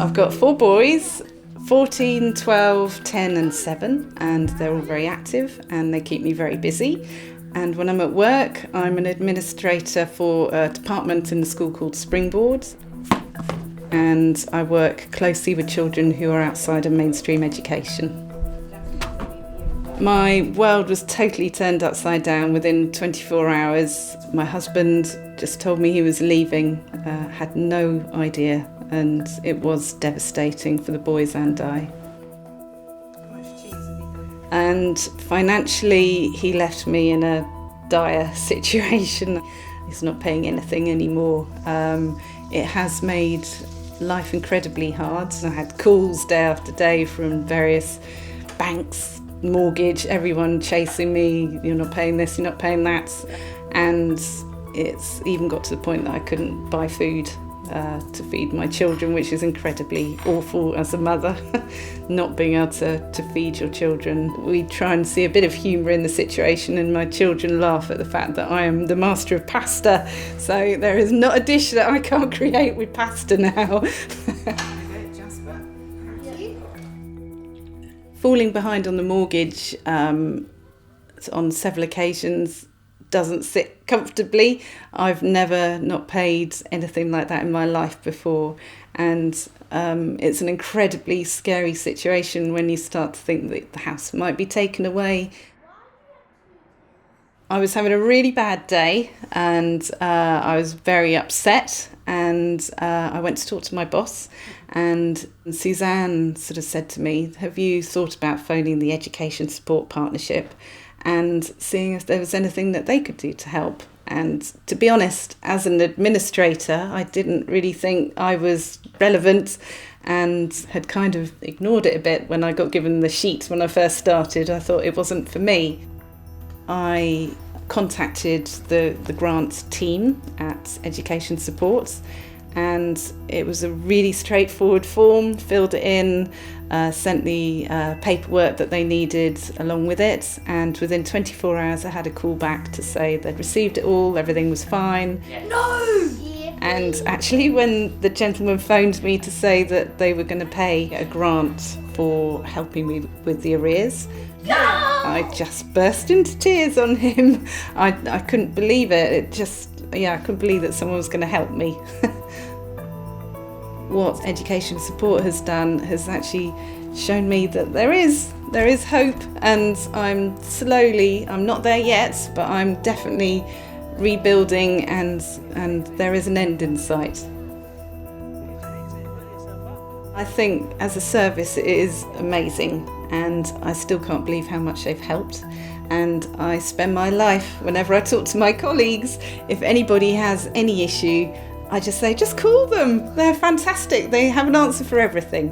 I've got 4 boys, 14, 12, 10 and 7, and they're all very active and they keep me very busy. And when I'm at work, I'm an administrator for a department in the school called Springboard, and I work closely with children who are outside of mainstream education. My world was totally turned upside down within 24 hours. My husband just told me he was leaving, had no idea, and it was devastating for the boys and I. And financially, he left me in a dire situation. He's not paying anything anymore. It has made life incredibly hard. I had calls day after day from various banks, mortgage, everyone chasing me. You're not paying this, you're not paying that. And it's even got to the point that I couldn't buy food to feed my children, which is incredibly awful as a mother, not being able to feed your children. We try and see a bit of humour in the situation, and my children laugh at the fact that I am the master of pasta, so there is not a dish that I can't create with pasta now. Falling behind on the mortgage on several occasions doesn't sit comfortably. I've never not paid anything like that in my life before, and it's an incredibly scary situation when you start to think that the house might be taken away. I was having a really bad day and I was very upset, and I went to talk to my boss, and Suzanne sort of said to me, "Have you thought about phoning the Education Support Partnership and seeing if there was anything that they could do to help?" And to be honest, as an administrator, I didn't really think I was relevant and had kind of ignored it a bit when I got given the sheet when I first started. I thought it wasn't for me. I contacted the grant team at Education Support, and it was a really straightforward form, filled it in, sent the paperwork that they needed along with it, and within 24 hours I had a call back to say they'd received it all, everything was fine. No! And actually when the gentleman phoned me to say that they were going to pay a grant for helping me with the arrears, I just burst into tears on him. I couldn't believe it. I couldn't believe that someone was going to help me. What Education Support has done has actually shown me that there is hope, and I'm not there yet, but I'm definitely rebuilding, and there is an end in sight. I think as a service it is amazing, and I still can't believe how much they've helped. And I spend my life, whenever I talk to my colleagues, if anybody has any issue, I just say, just call them. They're fantastic. They have an answer for everything.